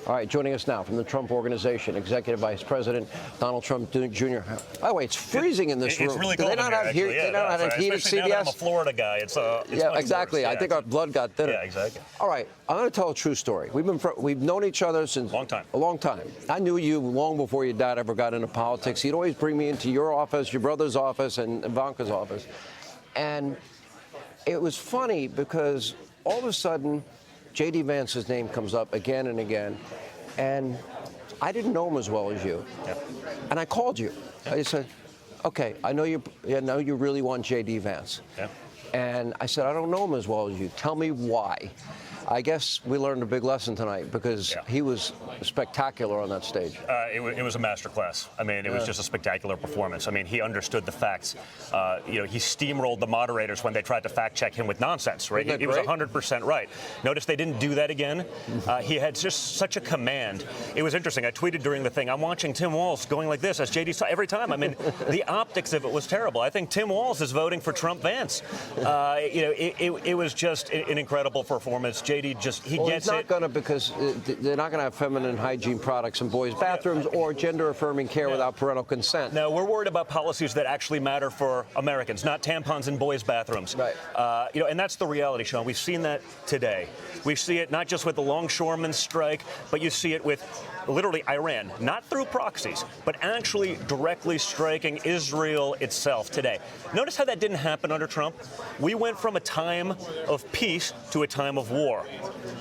All right, joining us now from the Trump Organization, Executive Vice President Donald Trump Jr. By the way, it's freezing in this room. It's really cold. Do they not have heat? Yeah, they don't have heat at especially now that I'm a CBS? Florida guy. It's yeah, exactly. Worse. I think our blood got thinner. Yeah, exactly. All right, I'm going to tell a true story. We've known each other since a long time. I knew you long before your dad ever got into politics. He'd always bring me into your office, your brother's office, and Ivanka's office. And it was funny because all of a sudden, JD Vance's name comes up again and again, and I didn't know him as well as you. Yeah. And I called you. Yeah. I said, okay, I know you really want JD Vance. Yeah. And I said, I don't know him as well as you. Tell me why. I guess we learned a big lesson tonight because he was spectacular on that stage. It was a masterclass. I mean, it was just a spectacular performance. I mean, he understood the facts. He steamrolled the moderators when they tried to fact check him with nonsense, right? He was 100% right. Notice they didn't do that again. He had just such a command. It was interesting. I tweeted during the thing, I'm watching Tim Walz going like this as JD saw every time. I mean, the optics of it was terrible. I think Tim Walz is voting for Trump Vance. It was just an incredible performance. JD gets it. He's not going to, because they're not going to have feminine hygiene products in boys' bathrooms or gender-affirming care without parental consent. No, we're worried about policies that actually matter for Americans, not tampons in boys' bathrooms. Right. And that's the reality, Sean. We've seen that today. We see it not just with the longshoremen's strike, but you see it with literally Iran, not through proxies, but actually directly striking Israel itself today. Notice how that didn't happen under Trump. We went from a time of peace to a time of war,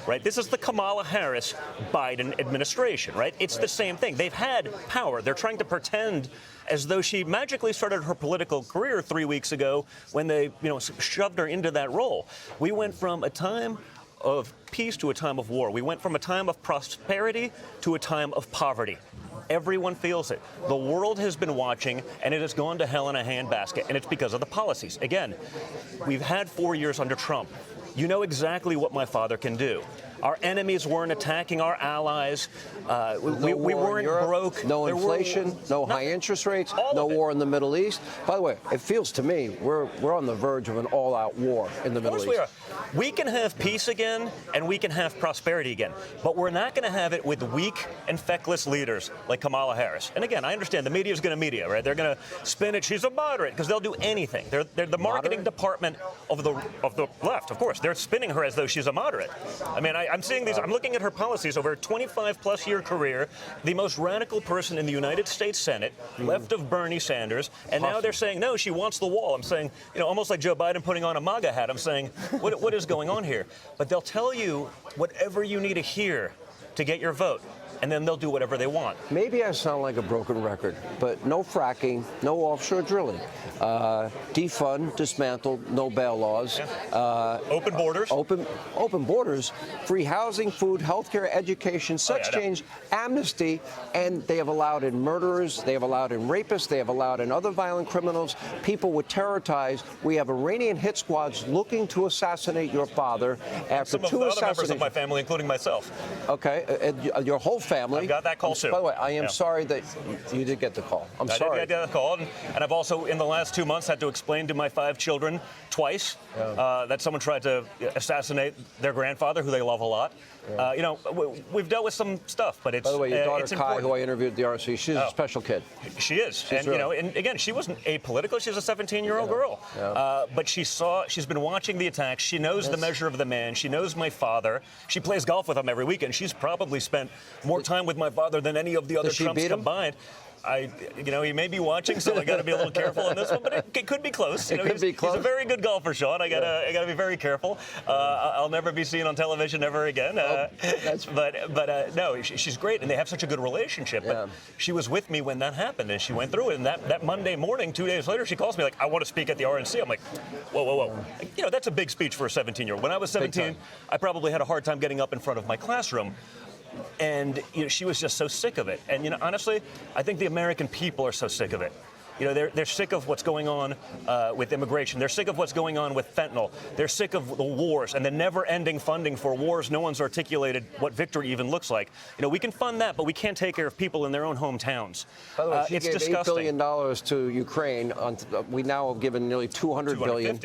right? This is the Kamala Harris-Biden administration, right? It's the same thing. They've had power. They're trying to pretend as though she magically started her political career 3 weeks ago when they, shoved her into that role. We went from a time of peace to a time of war. We went from a time of prosperity to a time of poverty. Everyone feels it. The world has been watching, and it has gone to hell in a handbasket, and it's because of the policies. Again, we've had 4 years under Trump. You know exactly what my father can do. Our enemies weren't attacking our allies. We weren't broke. No inflation, no high interest rates, no war in the Middle East. By the way, it feels to me we're on the verge of an all-out war in the Middle East. Of course we are. We can have peace again, and we can have prosperity again. But we're not going to have it with weak and feckless leaders like Kamala Harris. And again, I understand the media is going to media, right? They're going to spin it. She's a moderate because they'll do anything. They're the marketing department of the left, of course. They're spinning her as though she's a moderate. I mean, I'm seeing these. I'm looking at her policies over a 25-plus year career. The most radical person in the United States Senate, left of Bernie Sanders, and now they're saying no, she wants the wall. I'm saying, almost like Joe Biden putting on a MAGA hat. I'm saying, what is going on here? But they'll tell you whatever you need to hear to get your vote, and then they'll do whatever they want. Maybe I sound like a broken record, but no fracking, no offshore drilling, defund, dismantled, no bail laws, open borders, open borders, free housing, food, healthcare, education, sex change, amnesty, and they have allowed in murderers, they have allowed in rapists, they have allowed in other violent criminals, people with terror ties. We have Iranian hit squads looking to assassinate your father after two assassinations. Other members of my family, including myself. Okay, your whole family. I've got that call too. By the way, I am sorry that you did get the call. I'm sorry. I did get the call, and I've also, in the last 2 months, had to explain to my 5 children twice that someone tried to assassinate their grandfather, who they love a lot. We've dealt with some stuff, but it's. By the way, your daughter Kai, important. who I interviewed at the RC, she's a special kid. She is, and and again, she wasn't apolitical. She's a 17-year-old girl, but she's been watching the attacks. She knows the measure of the man. She knows my father. She plays golf with him every weekend. She's probably spent more time with my father than any of the other Trumps combined. He may be watching, so I got to be a little careful on this one, but it could be close. He's a very good golfer, Sean. I got to be very careful. I'll never be seen on television ever again. But no, she's great, and they have such a good relationship. But she was with me when that happened, and she went through it. And that Monday morning, 2 days later, she calls me like, "I want to speak at the RNC." I'm like, "Whoa!" That's a big speech for a 17-year-old. When I was 17, I probably had a hard time getting up in front of my classroom. And she was just so sick of it. And honestly, I think the American people are so sick of it. They're sick of what's going on with immigration. They're sick of what's going on with fentanyl. They're sick of the wars and the never-ending funding for wars. No one's articulated what victory even looks like. We can fund that, but we can't take care of people in their own hometowns. By the way, she it's gave disgusting. $8 billion to Ukraine. We now have given nearly $200 billion.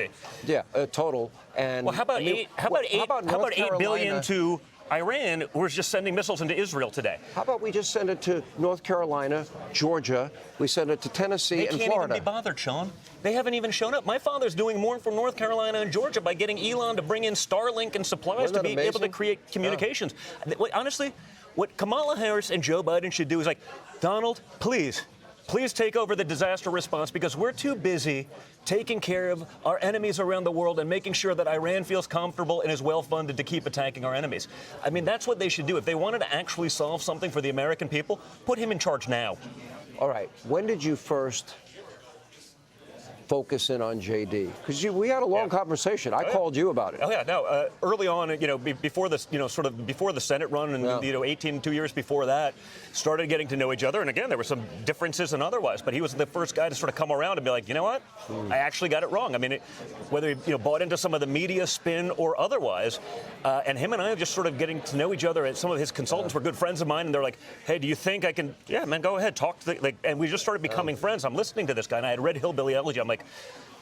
Yeah, total. And well, how about $8 billion to Iran was just sending missiles into Israel today. How about we just send it to North Carolina, Georgia? We send it to Tennessee and Florida. They can't even be bothered, Sean. They haven't even shown up. My father's doing more for North Carolina and Georgia by getting Elon to bring in Starlink and supplies to be able to create communications. Honestly, what Kamala Harris and Joe Biden should do is like, Donald, please take over the disaster response because we're too busy taking care of our enemies around the world and making sure that Iran feels comfortable and is well-funded to keep attacking our enemies. I mean, that's what they should do. If they wanted to actually solve something for the American people, put him in charge now. All right. When did you first focus in on JD? Because we had a long conversation. I called you about it. Oh yeah, no. Early on, before this, sort of before the Senate run, and 2 years before that, started getting to know each other. And again, there were some differences and otherwise. But he was the first guy to sort of come around and be like, you know what? I actually got it wrong. I mean, whether he bought into some of the media spin or otherwise, and him and I are just sort of getting to know each other. And some of his consultants were good friends of mine, and they're like, hey, do you think I can? Yeah, man, go ahead, talk to the, and we just started becoming friends. I'm listening to this guy, and I had read Hillbilly Elegy. I'm like,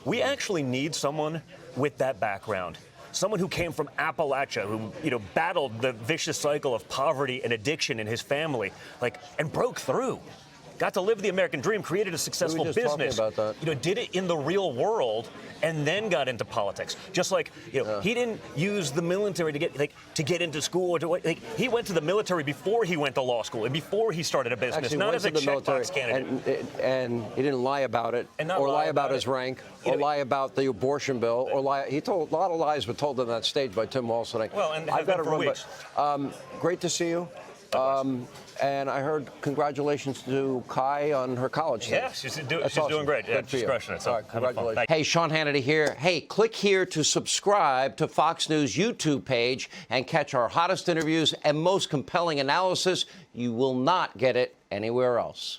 we actually need someone with that background. Someone who came from Appalachia, who battled the vicious cycle of poverty and addiction in his family, and broke through. Got to live the American dream, created a successful business. About that. Did it in the real world, and then got into politics. Just like he didn't use the military to get into school. He went to the military before he went to law school and before he started a business, Actually, not as a checkbox candidate. And he didn't lie about it, or lie about his rank, or lie about the abortion bill, or lie. He told a lot of lies, were told on that stage by Tim Walsh. Well, and I've got to run. weeks. Great to see you. And I heard congratulations to Kai on her college thing. Yeah, she's doing great. Yeah, she's crushing it. So all right, congratulations. Hey, Sean Hannity here. Hey, click here to subscribe to Fox News YouTube page and catch our hottest interviews and most compelling analysis. You will not get it anywhere else.